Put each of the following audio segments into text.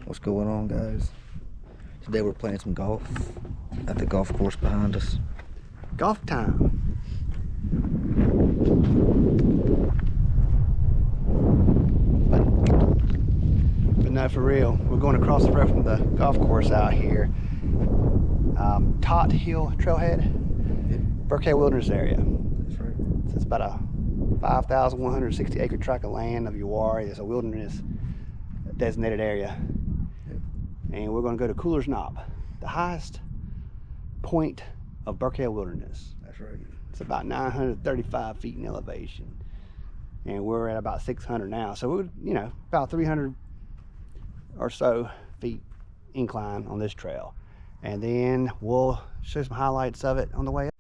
What's going on, guys? Today we're playing some golf at the golf course behind us. Golf time. But no, for real, we're going across the road from the golf course out here. Tot Hill Trailhead, Birkhead Wilderness area. That's right. So it's about a 5,160 acre tract of land of Uwharrie. It's a wilderness designated area. And we're going to go to Cooler's Knob, the highest point of Birkhead Wilderness. That's right. It's about 935 feet in elevation. And we're at about 600 now. So we're, about 300 or so feet incline on this trail. And then we'll show some highlights of it on the way up.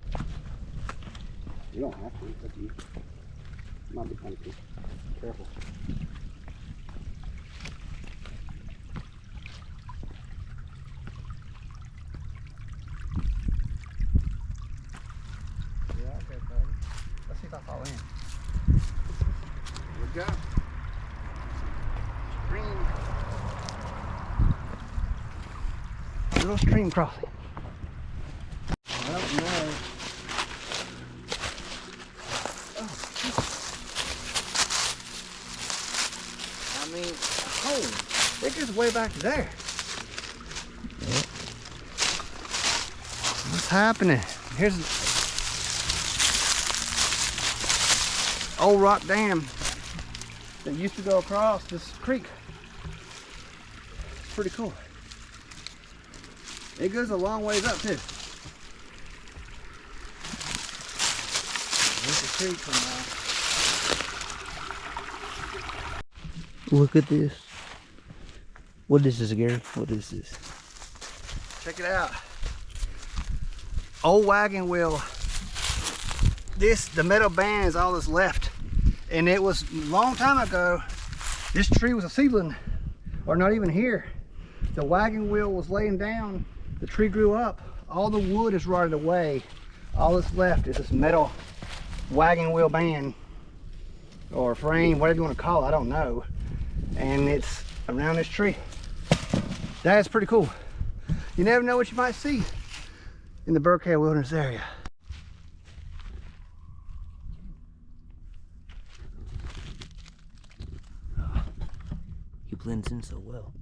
You don't have to, it's up to you. It might be kind of cool. Careful. Yeah, okay, buddy. Let's see if I fall in. Here we go. Stream. Little stream crossing. Oh, no. I mean, oh, it goes way back there. Yep. What's happening? Here's an old rock dam that used to go across this creek. It's pretty cool. It goes a long ways up too. There's the creek from Look at this. What is this, Gary? What is this? Check it out. Old wagon wheel. The metal band is all that's left. And it was a long time ago, this tree was a seedling, or not even here. The wagon wheel was laying down, the tree grew up, all the wood is rotted away. All that's left is this metal wagon wheel band, or frame, whatever you want to call it, I don't know. And it's around this tree. That's pretty cool. You never know what you might see in the Birkhead Wilderness area. He blends in so well.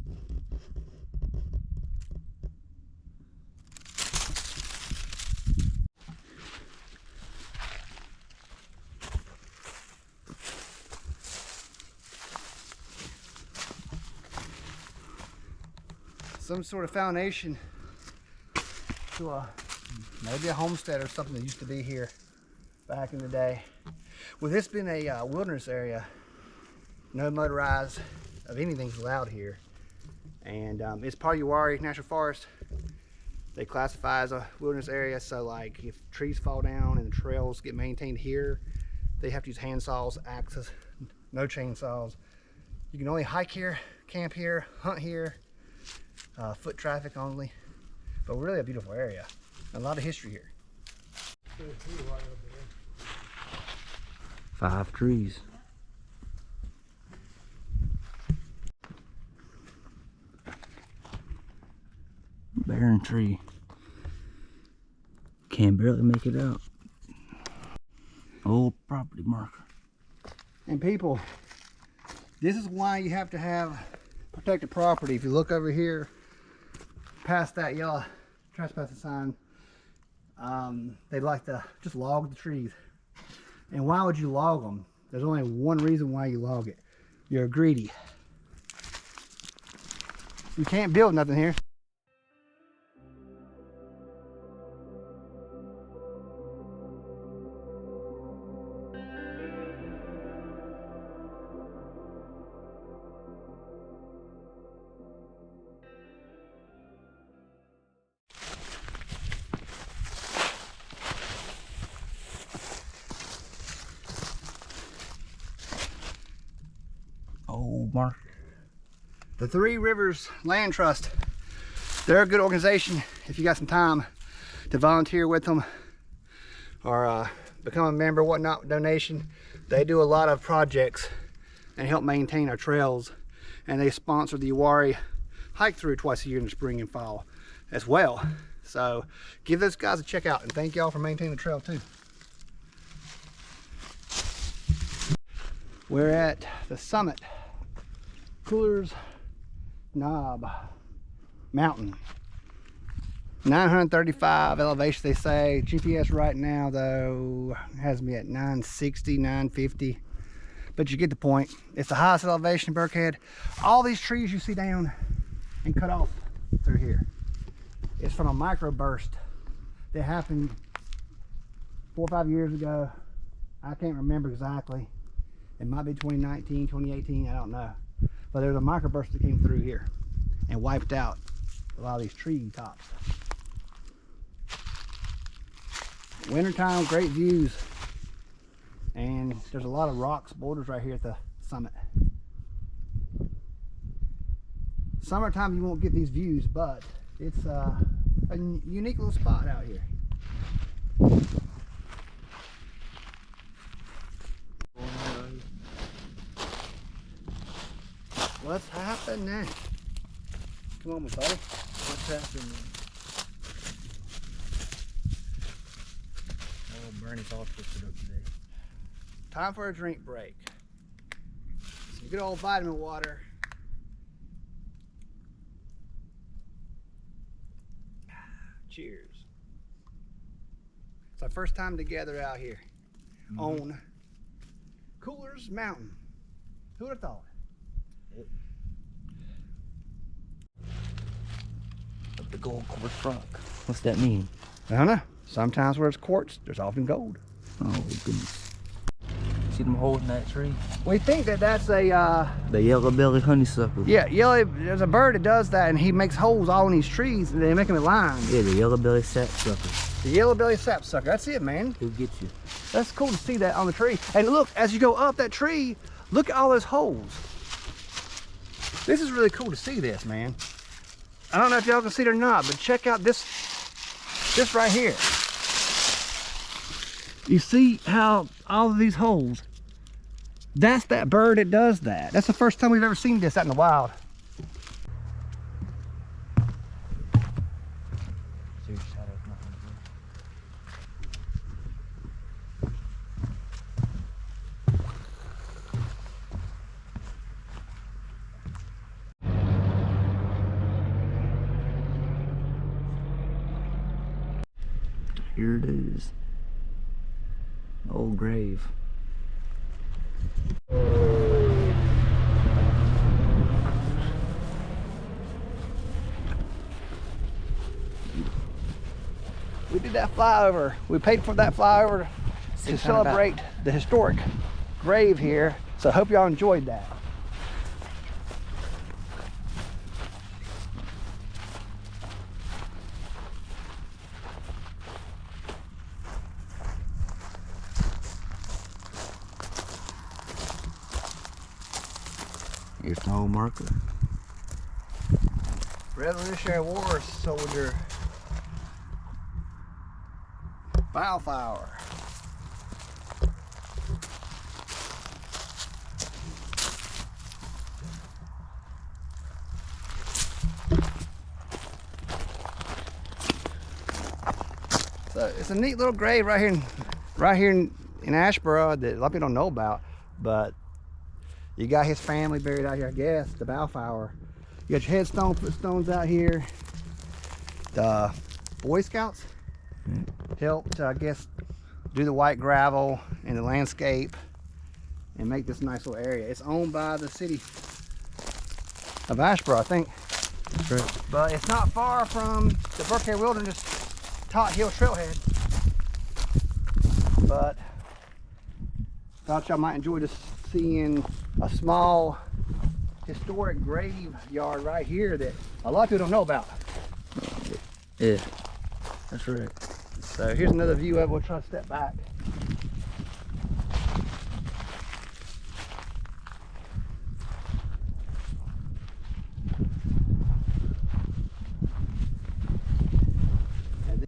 Some sort of foundation to maybe a homestead or something that used to be here back in the day. With this being a wilderness area, no motorized of anything's allowed here, and it's part of Uwharrie National Forest. They classify as a wilderness area, so like if trees fall down and the trails get maintained here, they have to use hand saws, axes, no chainsaws. You can only hike here, camp here, hunt here, foot traffic only, but really a beautiful area. A lot of history here. 5 trees. Barren tree. Can barely make it out. Old property marker. And people, this is why you have to have protected property. If you look over here past that yellow trespassing sign, they like to just log the trees. And why would you log them? There's only one reason why you log it. You're greedy. You can't build nothing here. Old marker. The Three Rivers Land Trust, they're a good organization if you got some time to volunteer with them or become a member, whatnot, donation. They do a lot of projects and help maintain our trails, and they sponsor the Uwharrie hike through twice a year in the spring and fall as well. So give those guys a check out, and thank y'all for maintaining the trail too. We're at the summit, Coolers Knob Mountain. 935 elevation, they say. GPS right now though has me at 960, 950, but you get the point. It's the highest elevation in Birkhead. All these trees you see down and cut off through here, it's from a microburst that happened 4 or 5 years ago. I can't remember exactly. It might be 2019, 2018, I don't know. But there's a microburst that came through here and wiped out a lot of these tree tops. Wintertime, great views. And there's a lot of rocks, boulders right here at the summit. Summertime you won't get these views, but it's a unique little spot out here. What's happening? Come on, my buddy. What's happening? Oh, Bernie's all twisted up today. Time for a drink break. Some good old vitamin water. Cheers. It's our first time together out here on Coolers Mountain. Who would have thought? The gold quartz rock. What's that mean? I don't know. Sometimes where it's quartz, there's often gold. Oh goodness. See them holes in that tree? We think that that's a The yellow-bellied honeysuckle. yeah, yellow. There's a bird that does that, and he makes holes all in these trees, and they make them in lines. Yeah, the yellow-bellied sapsucker. The yellow-bellied sapsucker. That's it, man. He'll get you. That's cool to see that on the tree. And look, as you go up that tree, look at all those holes. This is really cool to see this, man. I don't know if y'all can see it or not, but check out this right here. You see how all of these holes, that's that bird that does that. That's the first time we've ever seen this out in the wild. Here it is. Old grave. We did that flyover. We paid for that flyover to celebrate the historic grave here. So I hope y'all enjoyed that. Here's the old marker. Revolutionary War soldier. Balfour. So it's a neat little grave right here in Asheboro that a lot of people don't know about, but you got his family buried out here, I guess, the Balfour. You got your headstone, footstones out here. The Boy Scouts helped, I guess, do the white gravel and the landscape and make this nice little area. It's owned by the city of Asheboro, I think. That's right. But it's not far from the Birkhead Wilderness Tot Hill Trailhead. But thought y'all might enjoy just seeing a small historic graveyard right here that a lot of people don't know about. Yeah, that's right. So here's another view of it. We'll try to step back.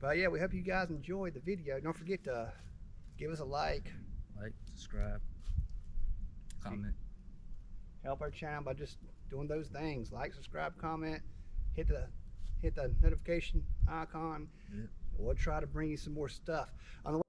But yeah, we hope you guys enjoyed the video. Don't forget to give us a like. Like, subscribe, comment. Help our channel by just doing those things. Like, subscribe, comment. hit the notification icon. Yeah. We'll try to bring you some more stuff. On the